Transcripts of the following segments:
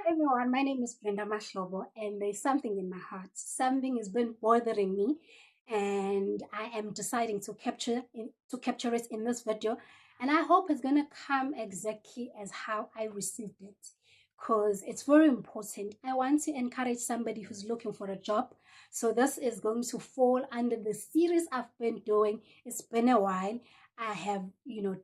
Hi everyone, my name is Mahlobo, and there's something in my heart. Something has been bothering me, and I am deciding to capture it in this video. And I hope it's gonna come exactly as how I received it, because it's very important. I want to encourage somebody who's looking for a job. So this is going to fall under the series I've been doing. It's been a while. I have,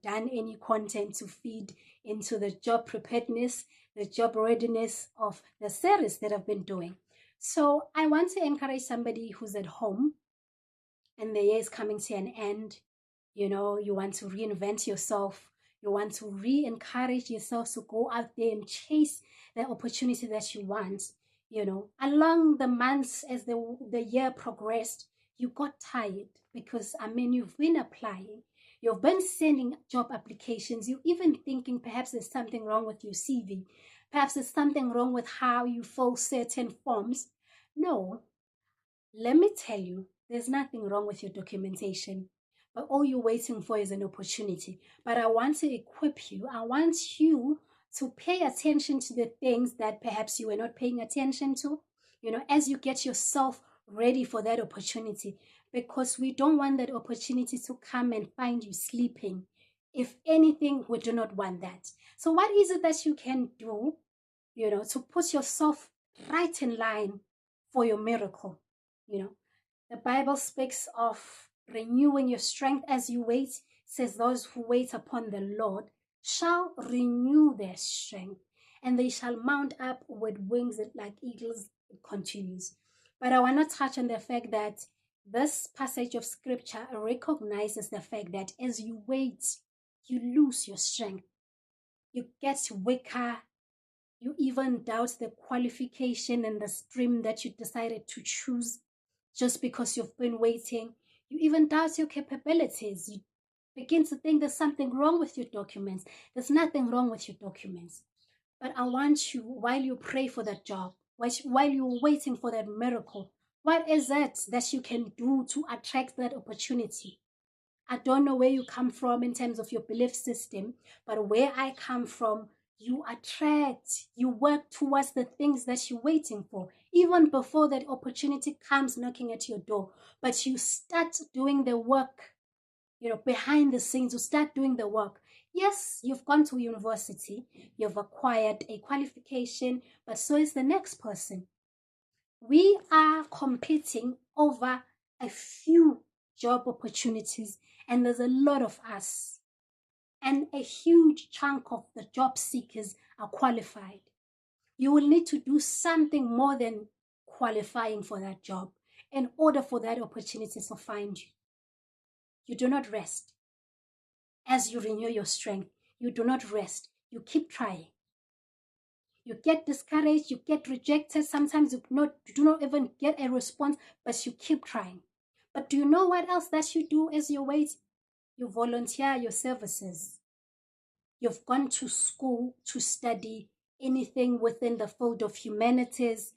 done any content to feed into the job preparedness, the job readiness of the series that I've been doing. So I want to encourage somebody who's at home and the year is coming to an end. You want to reinvent yourself. You want to re-encourage yourself to go out there and chase the opportunity that you want. Along the months as the year progressed, you got tired because you've been applying. You've been sending job applications. You're even thinking perhaps there's something wrong with your CV. Perhaps there's something wrong with how you fill certain forms. No, let me tell you, there's nothing wrong with your documentation, but all you're waiting for is an opportunity. But I want to equip you. I want you to pay attention to the things that perhaps you were not paying attention to, as you get yourself ready for that opportunity, because we don't want that opportunity to come and find you sleeping. If anything, we do not want that. So what is it that you can do, to put yourself right in line for your miracle? You know, the Bible speaks of renewing your strength as you wait. It says those who wait upon the Lord shall renew their strength, and they shall mount up with wings like eagles. It continues. But I want to touch on the fact that this passage of scripture recognizes the fact that as you wait, you lose your strength. You get weaker. You even doubt the qualification and the stream that you decided to choose just because you've been waiting. You even doubt your capabilities. You begin to think there's something wrong with your documents. There's nothing wrong with your documents. But I want you, while you pray for that job, while you're waiting for that miracle, what is it that you can do to attract that opportunity? I don't know where you come from in terms of your belief system, but where I come from, you attract, you work towards the things that you're waiting for, even before that opportunity comes knocking at your door. But you start doing the work, behind the scenes, you start doing the work. Yes, you've gone to university, you've acquired a qualification, but so is the next person. We are competing over a few job opportunities, and there's a lot of us, and a huge chunk of the job seekers are qualified. You will need to do something more than qualifying for that job in order for that opportunity to find you. You do not rest. As you renew your strength, you do not rest. You keep trying. You get discouraged, you get rejected. Sometimes you do not even get a response, but you keep trying. But do you know what else that you do as you wait? You volunteer your services. You've gone to school to study anything within the field of humanities,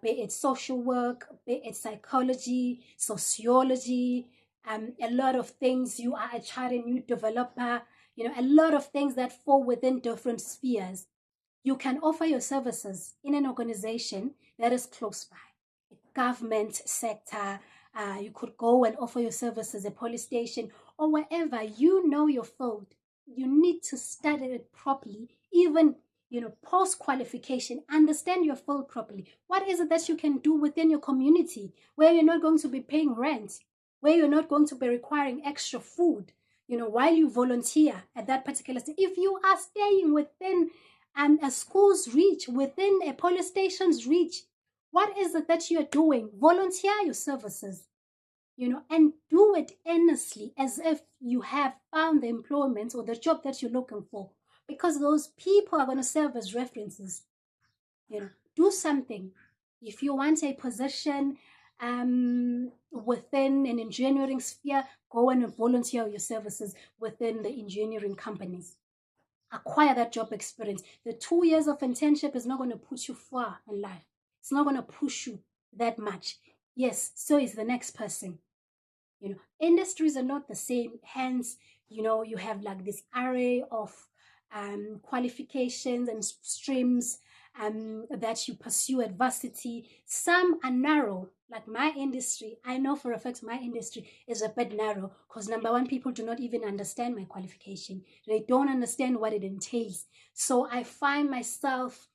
be it social work, be it psychology, sociology, a lot of things. You are a child and you developer, a lot of things that fall within different spheres. You can offer your services in an organization that is close by, a government sector. You could go and offer your services at a police station or wherever. You know your field. You need to study it properly, even post qualification. Understand your field properly. What is it that you can do within your community where you're not going to be paying rent, where you're not going to be requiring extra food? While you volunteer at that particular state, if you are staying within a school's reach, within a police station's reach, what is it that you're doing? Volunteer your services, and do it earnestly as if you have found the employment or the job that you're looking for, because those people are going to serve as references. Do something. If you want a position within an engineering sphere, go and volunteer your services within the engineering companies. Acquire that job experience. The 2 years of internship is not going to push you far in life. It's not going to push you that much. Yes, so is the next person. Industries are not the same. Hence, you have like this array of qualifications and streams that you pursue adversity. Some are narrow, like my industry. I know for a fact my industry is a bit narrow because number one, people do not even understand my qualification. They don't understand what it entails. So I find myself,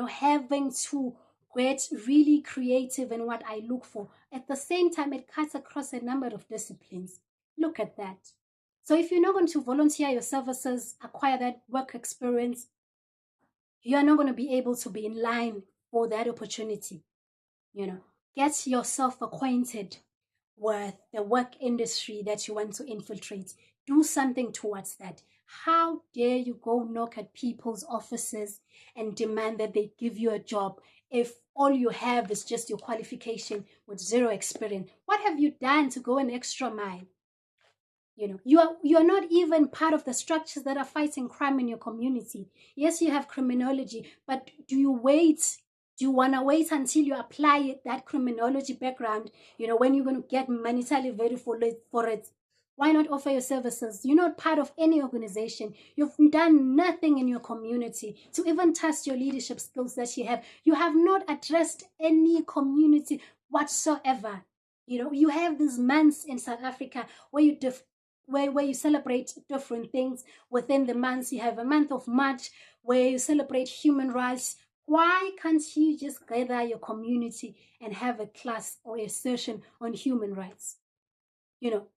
having to get really creative in what I look for. At the same time, it cuts across a number of disciplines. Look at that. So if you're not going to volunteer your services, acquire that work experience, you are not going to be able to be in line for that opportunity. Get yourself acquainted with the work industry that you want to infiltrate. Do something towards that. How dare you go knock at people's offices and demand that they give you a job if all you have is just your qualification with zero experience? What have you done to go an extra mile? You are not even part of the structures that are fighting crime in your community. Yes, you have criminology, but do you want to wait until you apply that criminology background, when you're going to get monetarily value for it? Why not offer your services? You're not part of any organization. You've done nothing in your community to even test your leadership skills that you have. You have not addressed any community whatsoever. You have these months in South Africa where you celebrate different things within the months. You have a month of March where you celebrate human rights. Why can't you just gather your community and have a class or a session on human rights?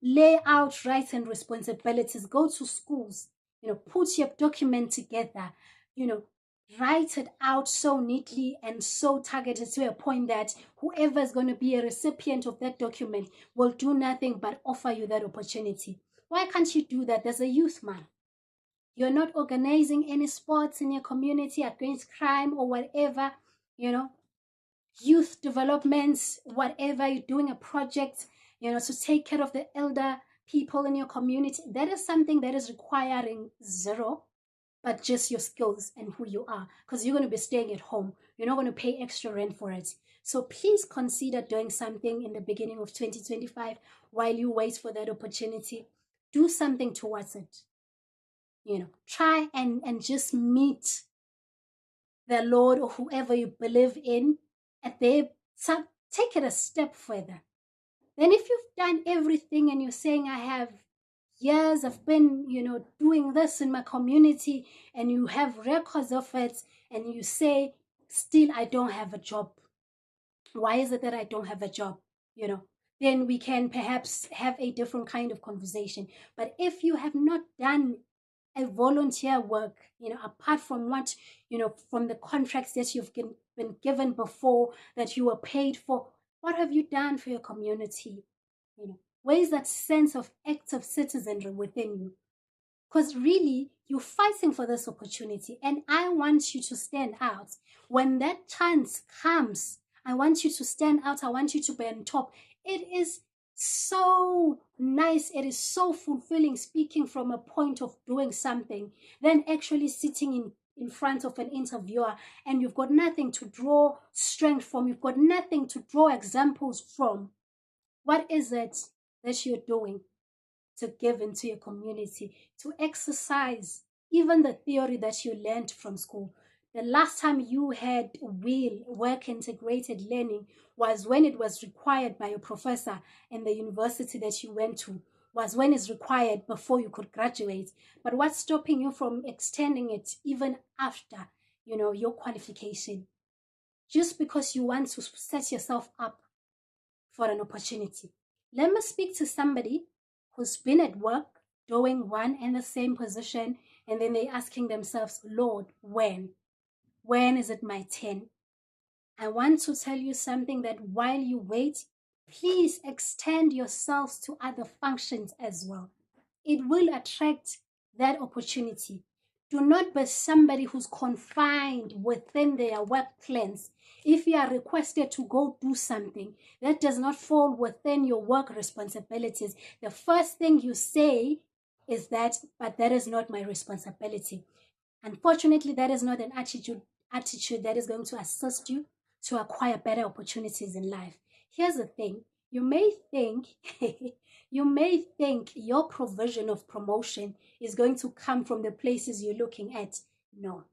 Lay out rights and responsibilities. Go to schools, put your document together, write it out so neatly and so targeted to a point that whoever is going to be a recipient of that document will do nothing but offer you that opportunity. Why can't you do that? There's a youth month. You're not organizing any sports in your community against crime or whatever, youth developments, whatever. You're doing a project, to take care of the elder people in your community. That is something that is requiring zero, but just your skills and who you are, because you're going to be staying at home. You're not going to pay extra rent for it. So please consider doing something in the beginning of 2025 while you wait for that opportunity. Do something towards it. Try and just meet the Lord or whoever you believe in, and take it a step further. Then if you've done everything and you're saying, I have years I've been, doing this in my community, and you have records of it, and you say, still, I don't have a job. Why is it that I don't have a job? Then we can perhaps have a different kind of conversation. But if you have not done a volunteer work, apart from what, from the contracts that you've been given before, that you were paid for, what have you done for your community? Where is that sense of active citizenry within you? Because really, you're fighting for this opportunity, and I want you to stand out. When that chance comes, I want you to stand out. I want you to be on top. It is so nice. It is so fulfilling speaking from a point of doing something than actually sitting in front of an interviewer and you've got nothing to draw strength from. You've got nothing to draw examples from. What is it that you're doing to give into your community, to exercise even the theory that you learned from school? The last time you had real work integrated learning was when it was required by your professor in the university that you went to, was when it's required before you could graduate. But what's stopping you from extending it even after, your qualification? Just because you want to set yourself up for an opportunity. Let me speak to somebody who's been at work doing one and the same position, and then they're asking themselves, Lord, when? When is it my turn? I want to tell you something, that while you wait, please extend yourselves to other functions as well. It will attract that opportunity. Do not be somebody who's confined within their work plans. If you are requested to go do something that does not fall within your work responsibilities, the first thing you say is that, but that is not my responsibility. Unfortunately, that is not an attitude that is going to assist you to acquire better opportunities in life. Here's the thing. You may think your provision of promotion is going to come from the places you're looking at. No.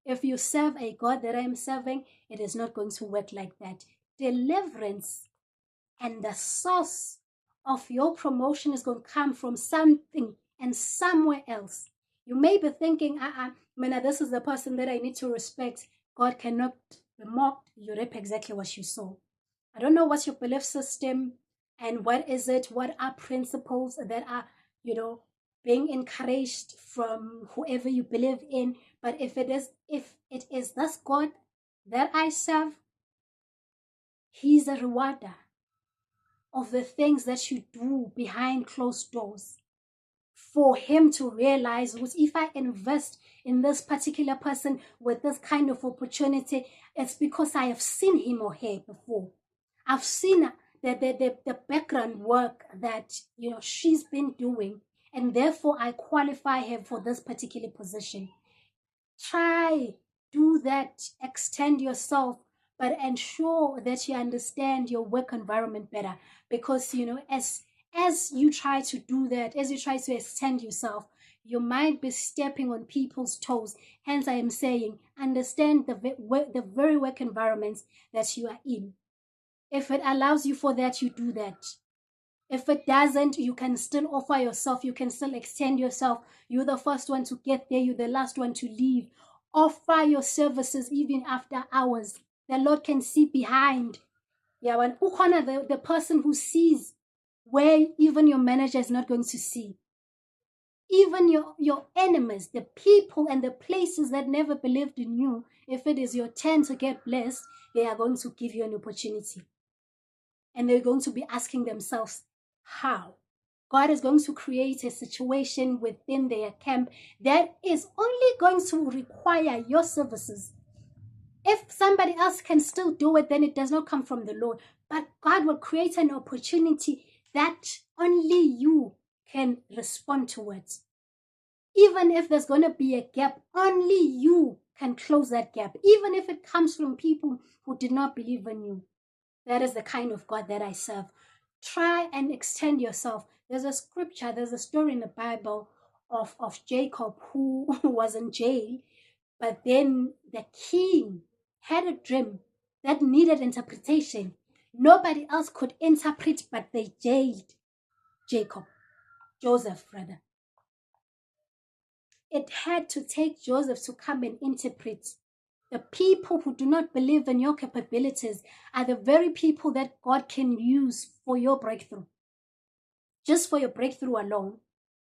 If you serve a God that I am serving, it is not going to work like that. Deliverance and the source of your promotion is going to come from something and somewhere else. You may be thinking, Mina, this is the person that I need to respect. God cannot be mocked. You reap exactly what you sow. I don't know what's your belief system and what is it, what are principles that are, being encouraged from whoever you believe in. But if it is this God that I serve, He's a rewarder of the things that you do behind closed doors. For him to realize, was if I invest in this particular person with this kind of opportunity, it's because I have seen him or her before. I've seen the background work that she's been doing, and therefore I qualify her for this particular position. Try, do that, extend yourself, but ensure that you understand your work environment better. Because as you try to do that, as you try to extend yourself, you might be stepping on people's toes. Hence, I am saying, understand the very work environments that you are in. If it allows you for that, you do that. If it doesn't, you can still offer yourself. You can still extend yourself. You're the first one to get there. You're the last one to leave. Offer your services even after hours. The Lord can see behind. Yeah, when the person who sees where even your manager is not going to see. Even your enemies, the people and the places that never believed in you, if it is your turn to get blessed, they are going to give you an opportunity. And they're going to be asking themselves, how? God is going to create a situation within their camp that is only going to require your services. If somebody else can still do it, then it does not come from the Lord. But God will create an opportunity that only you can respond to it. Even if there's going to be a gap, only you can close that gap. Even if it comes from people who did not believe in you. That is the kind of God that I serve. Try and extend yourself. There's a scripture, there's a story in the Bible of Jacob who was in jail, but then the king had a dream that needed interpretation. Nobody else could interpret, but they jailed Joseph rather. It had to take Joseph to come and interpret. The people who do not believe in your capabilities are the very people that God can use for your breakthrough. Just for your breakthrough alone,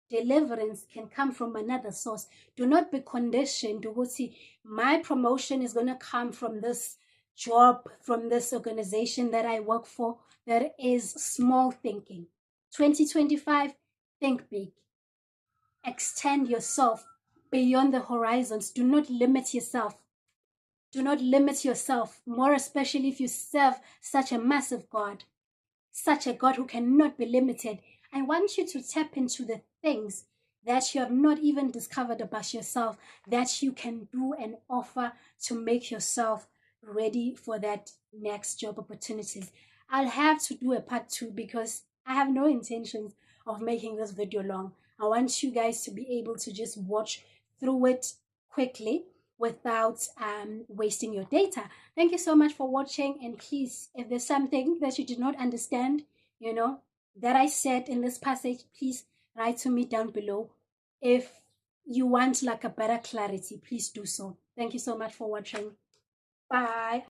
deliverance can come from another source. Do not be conditioned to see my promotion is going to come from this job, from this organization that I work for. That is small thinking. 2025, think big. Extend yourself beyond the horizons. Do not limit yourself. Do not limit yourself, more especially if you serve such a massive God, such a God who cannot be limited. I want you to tap into the things that you have not even discovered about yourself that you can do and offer to make yourself ready for that next job opportunities. I'll have to do a part 2 because I have no intentions of making this video long. I want you guys to be able to just watch through it quickly without wasting your data. Thank you so much for watching, and please, if there's something that you did not understand, that I said in this passage, please write to me down below. If you want like a better clarity, please do so. Thank you so much for watching. Bye.